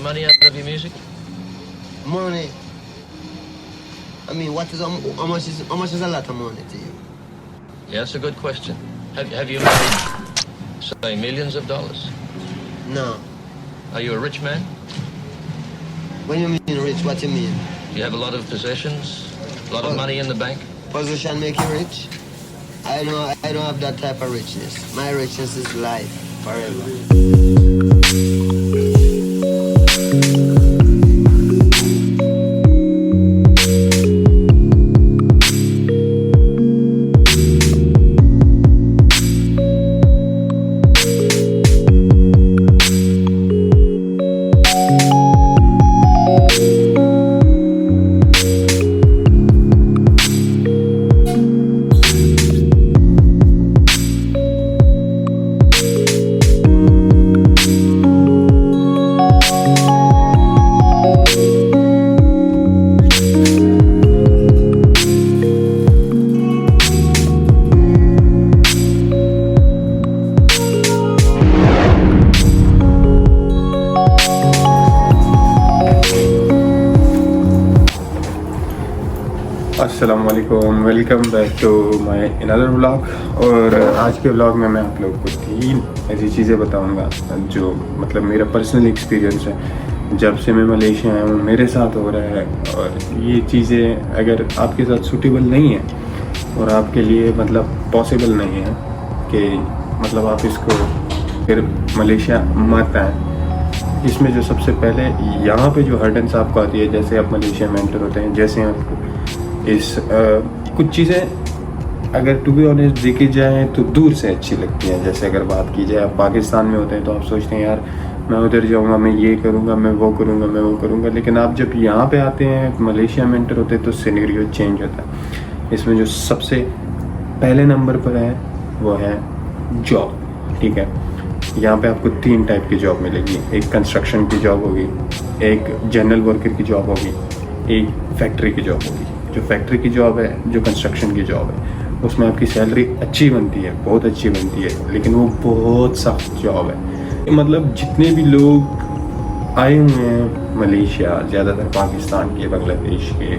of money out of your music? Money. I mean, how much is a lot of money to you? Yeah, that's a good question. Have you made, say, millions of dollars? No. Are you a rich man? When you mean rich, what you mean? You have a lot of possessions? A lot of money in the bank? Position make you rich? I don't have that type of richness. My richness is life, forever. अस्सलाम वालेकुम, welcome back to my another vlog. और आज के vlog में मैं आप लोगों को 3 ऐसी चीज़ें बताऊंगा जो मतलब मेरा पर्सनल एक्सपीरियंस है। जब से मैं मलेशिया आया हूँ मेरे साथ हो रहा है, और ये चीज़ें अगर आपके साथ सूटेबल नहीं है और आपके लिए मतलब पॉसिबल नहीं है कि मतलब आप इसको फिर मलेशिया मत आएँ। इसमें जो सबसे पहले यहाँ पे जो हर्डन्स आपको आती है, जैसे आप मलेशिया में एंटर होते हैं, जैसे आपको कुछ चीज़ें अगर टू बी ऑनेस्ट देखी जाए तो दूर से अच्छी लगती हैं। जैसे अगर बात की जाए, आप पाकिस्तान में होते हैं तो आप सोचते हैं यार मैं उधर जाऊंगा, मैं ये करूंगा, मैं वो करूंगा, लेकिन आप जब यहाँ पे आते हैं मलेशिया में एंटर होते हैं तो सिनेरियो चेंज होता है। इसमें जो सबसे पहले नंबर पर है वो है जॉब। ठीक है, यहाँ पे आपको 3 टाइप की जॉब मिलेगी। एक कंस्ट्रक्शन की जॉब होगी, एक जनरल वर्कर की जॉब होगी, एक फैक्ट्री की जॉब होगी। जो फैक्ट्री की जॉब है, जो कंस्ट्रक्शन की जॉब है, उसमें आपकी सैलरी अच्छी बनती है, बहुत अच्छी बनती है, लेकिन वो बहुत सख्त जॉब है। मतलब जितने भी लोग आए हुए हैं मलेशिया, ज़्यादातर पाकिस्तान के, बांग्लादेश के,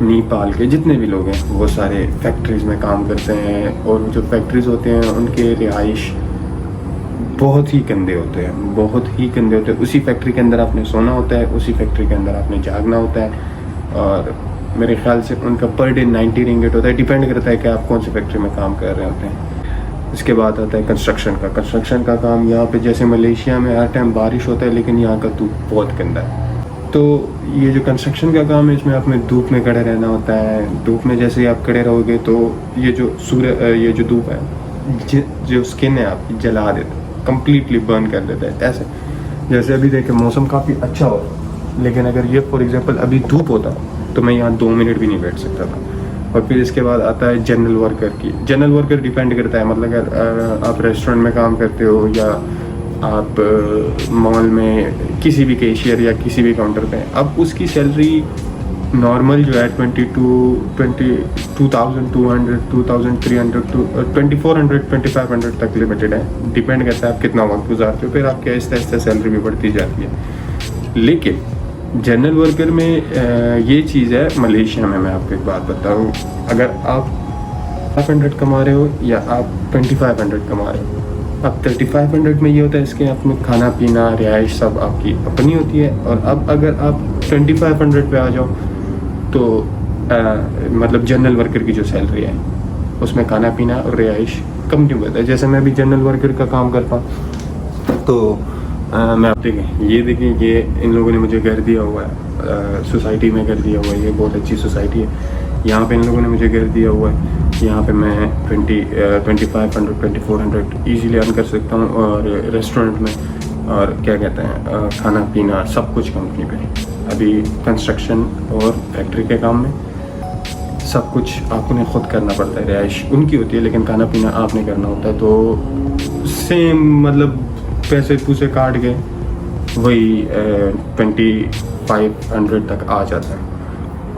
नेपाल के, जितने भी लोग हैं वो सारे फैक्ट्रीज़ में काम करते हैं। और जो फैक्ट्रीज़ होते हैं उनके रिहाइश बहुत ही गंदे होते हैं, बहुत ही गंदे होते हैं। उसी फैक्ट्री के अंदर आपने सोना होता है, उसी फैक्ट्री के अंदर आपने जागना होता है, और मेरे ख्याल से उनका पर डे 90 रिंगिट होता है। डिपेंड करता है कि आप कौन सी फैक्ट्री में काम कर रहे होते हैं। इसके बाद आता है कंस्ट्रक्शन का काम। यहाँ पे जैसे मलेशिया में हर टाइम बारिश होता है, लेकिन यहाँ का धूप बहुत गंदा है। तो ये जो कंस्ट्रक्शन का काम है, इसमें आपने धूप में खड़े रहना होता है। धूप में जैसे ही आप खड़े रहोगे तो ये जो धूप है, जो स्किन है आपकी जला देता है, कम्प्लीटली बर्न कर देता है। ऐसे जैसे अभी देखें मौसम काफ़ी अच्छा हो, लेकिन अगर ये फॉर एग्जांपल अभी धूप होता तो मैं यहाँ 2 मिनट भी नहीं बैठ सकता था। और फिर इसके बाद आता है जनरल वर्कर डिपेंड करता है, मतलब अगर आप रेस्टोरेंट में काम करते हो या आप मॉल में किसी भी कैशियर या किसी भी काउंटर पे, अब उसकी सैलरी नॉर्मल जो है 2200, 2300 to 2400, 2500 तक लिमिटेड है। डिपेंड करता है आप कितना वक्त गुजारते हो, फिर आपकी आहिस्ता आहिस्ता सैलरी भी बढ़ती जाती है। लेकिन जनरल वर्कर में ये चीज़ है मलेशिया में, मैं आपको एक बात बताऊँ, अगर आप 500 कमा रहे हो या आप 2500 कमा रहे हो, अब 3500 में ये होता है इसके आप में खाना पीना रिहाइश सब आपकी अपनी होती है। और अब अगर आप 2500 पे आ जाओ तो मतलब जनरल वर्कर की जो सैलरी है उसमें खाना पीना और रिहाइश कम नहीं होता है। जैसे मैं अभी जनरल वर्कर का काम करता हूँ तो मैं आप देखें, ये इन लोगों ने मुझे घर दिया हुआ है, सोसाइटी में घर दिया हुआ है। ये बहुत अच्छी सोसाइटी है। यहाँ पे इन लोगों ने मुझे घर दिया हुआ है। यहाँ पे मैं 2500, 2400 ईजीली अर्न कर सकता हूँ। और रेस्टोरेंट में और क्या कहते हैं खाना पीना सब कुछ कंपनी पे। अभी कंस्ट्रक्शन और फैक्ट्री के काम में सब कुछ आपने खुद करना पड़ता है। रिहाइश उनकी होती है, लेकिन खाना पीना आपने करना होता है। तो सेम मतलब पैसे पूसे काट के वही 2500 तक आ जाता है।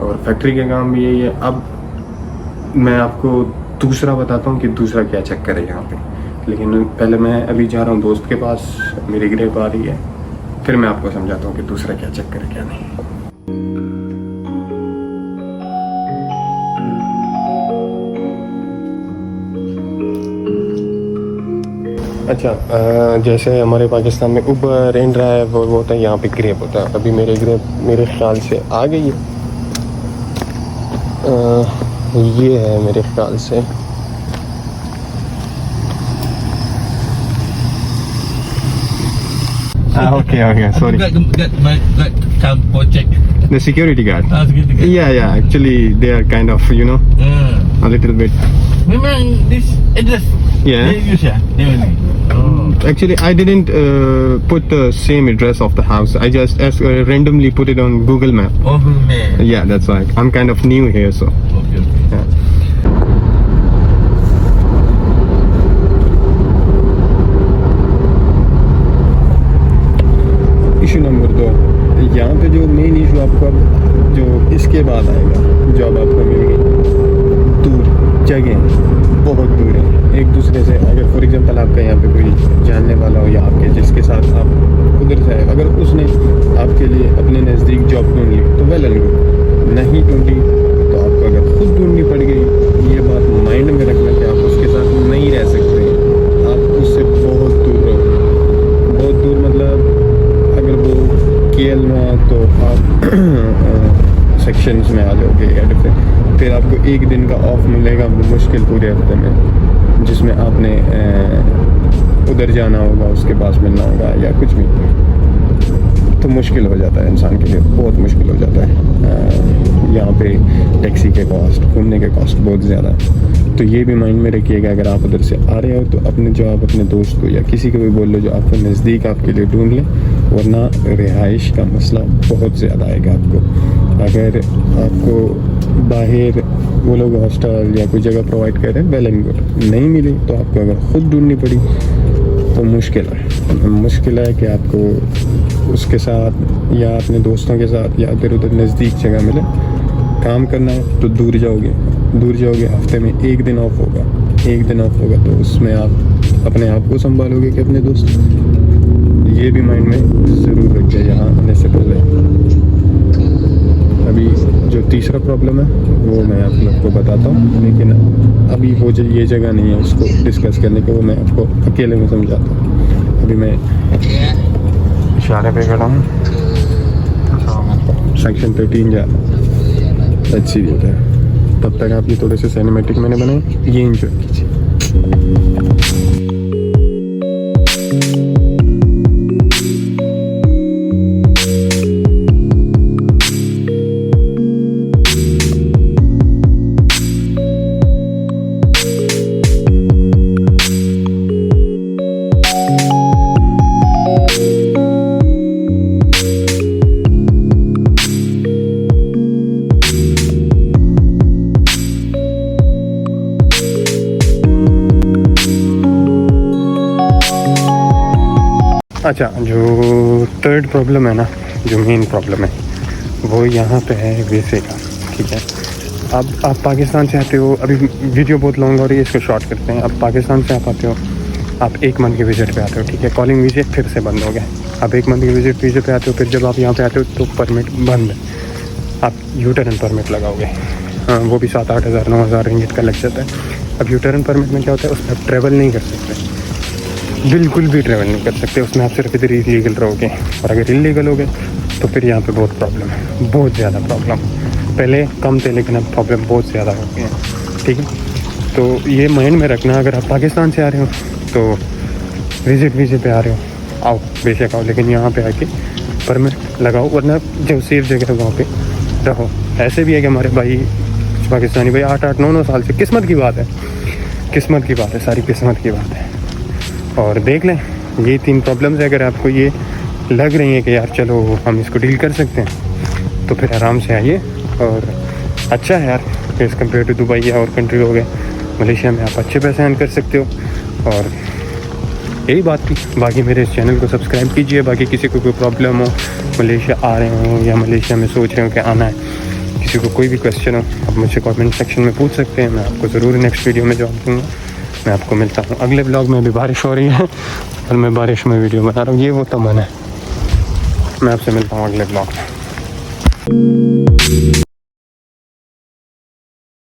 और फैक्ट्री के काम भी यही है। अब मैं आपको दूसरा बताता हूँ कि दूसरा क्या चक्कर है यहाँ पे, लेकिन पहले मैं अभी जा रहा हूँ दोस्त के पास, मेरी ग्रेप आ रही है फिर मैं आपको समझाता हूँ कि दूसरा क्या चक्कर है क्या नहीं। अच्छा, जैसे हमारे पाकिस्तान में उबर, इन ड्राइव वो होता है, यहाँ पे ग्रेप होता है। अभी मेरे ग्रेप मेरे ख्याल से आ गई है। ये है मेरे ख्याल से। Okay, sorry. That come for check. The security guard. Good. Yeah, actually they are kind of, a little bit. Memang this address. Yeah. They use They only. Oh. Actually, I didn't put the same address of the house. I just randomly put it on Google Map. Oh, good man. Yeah, that's why. I'm kind of new here, so. Okay. Yeah. Issue number 2, यहाँ पे जो main issue आपको जो इसके बाद आएगा, job आपको मिल गई, दूर जगह बहुत दूर है एक दूसरे से। अगर फॉर एग्जांपल आपका यहाँ पे कोई जानने वाला हो या आपके जिसके साथ आप उधर से आए, अगर उसने आपके लिए अपने नज़दीक जॉब ढूंढ ली तो वेल एंड गुड, नहीं ढूंढी तो आपको अगर खुद ढूंढनी पड़ गई, ये बात माइंड में रखना कि आप उसके साथ नहीं रह सकते, आप उससे बहुत दूर रहो। बहुत दूर मतलब अगर वो केएल में है तो आप सेक्शंस में आ जाओगे, फिर आपको एक दिन का ऑफ मिलेगा मुश्किल पूरे हफ्ते में, जिसमें आपने उधर जाना होगा, उसके पास मिलना होगा या कुछ भी, तो मुश्किल हो जाता है इंसान के लिए, बहुत मुश्किल हो जाता है। यहाँ पे टैक्सी के कॉस्ट, घूमने के कॉस्ट बहुत ज़्यादा है। तो ये भी माइंड में रखिएगा, अगर आप उधर से आ रहे हो तो अपने जो आप अपने दोस्त को या किसी को भी बोल लो जो आपको नज़दीक आपके लिए ढूंढ लें, वरना रिहाइश का मसला बहुत ज़्यादा आएगा आपको। अगर आपको बाहर वो लोग हॉस्टल या कोई जगह प्रोवाइड कर रहे हैं, वेल एंड गुड, नहीं मिली तो आपको अगर ख़ुद ढूंढनी पड़ी तो मुश्किल है कि आपको उसके साथ या अपने दोस्तों के साथ या इधर उधर नज़दीक जगह मिले। काम करना है तो दूर जाओगे, हफ्ते में एक दिन ऑफ होगा तो उसमें आप अपने आप को संभालोगे कि अपने दोस्त, ये भी माइंड में ज़रूर रखिए यहाँ आने से पहले। अभी जो तीसरा प्रॉब्लम है वो मैं आप लोग को बताता हूँ, लेकिन अभी वो जो ये जगह नहीं है उसको डिस्कस करने के, वो मैं आपको अकेले में समझाता हूँ। अभी मैं इशारे पे खड़ा हूँ, सेक्शन 13 जा अच्छी होता है। तब तक आप ये थोड़े से सिनेमैटिक मैंने बनाए, ये इंजॉय कीजिए। अच्छा, जो थर्ड प्रॉब्लम है ना, जो मेन प्रॉब्लम है वो यहाँ पे है वीज़े का। ठीक है, अब आप पाकिस्तान से आते हो, अभी वीडियो बहुत लॉन्ग हो रही है, इसको शॉर्ट करते हैं। अब पाकिस्तान से आप आते हो, आप 1 मंथ के विज़िट पे आते हो, ठीक है, कॉलिंग वीज़े फिर से बंद हो गए। आप 1 मंथ के विज़िट वीज़े पे आते हो, फिर जब आप यहाँ पे आते हो तो परमिट बंद है, आप यू टर्न परमिट लगाओगे। हाँ, वो भी 7-8 हज़ार 9 हज़ार रिंगिट का लग जाता है। अब यू टर्न परमिट में क्या होता है, उसमें आप ट्रैवल नहीं कर सकते, बिल्कुल भी ट्रैवल नहीं कर सकते, उसमें आप सिर्फ इधर इलीगल रहोगे। और अगर इलीगल हो गए तो फिर यहाँ पे बहुत प्रॉब्लम है, बहुत ज़्यादा प्रॉब्लम। पहले कम थे लेकिन अब प्रॉब्लम बहुत ज़्यादा हो गई है। ठीक है, तो ये माइंड में रखना, अगर आप पाकिस्तान से आ रहे हो तो विज़िट वीज़े पे आ रहे हो, आओ बेशक आओ, लेकिन यहाँ पे आके परमिट लगाओ, वरना जो सेफ जगह है वहाँ पे रहो। ऐसे भी है कि हमारे भाई पाकिस्तानी भाई 8-8 9-9 साल से, किस्मत की बात है, सारी किस्मत की बात है। और देख लें, ये 3 प्रॉब्लम्स है, अगर आपको ये लग रही है कि यार चलो हम इसको डील कर सकते हैं तो फिर आराम से आइए। और अच्छा है यार, एज़ कम्पेयर टू दुबई या और कंट्री हो गए, मलेशिया में आप अच्छे पैसे अर्न कर सकते हो। और यही बात थी, बाकी मेरे इस चैनल को सब्सक्राइब कीजिए। बाकी किसी को कोई प्रॉब्लम हो, मलेशिया आ रहे हो या मलेशिया में सोच रहे हो कि आना है, किसी को कोई भी क्वेश्चन हो, आप मुझसे कमेंट सेक्शन में पूछ सकते हैं, मैं आपको ज़रूर नेक्स्ट वीडियो में जवाब दूँगा। मैं आपको मिलता हूँ अगले ब्लॉग में। अभी बारिश हो रही है और मैं बारिश में वीडियो बना रहा हूँ, ये वो तमन्ना है। मैं आपसे मिलता हूँ अगले ब्लॉग में।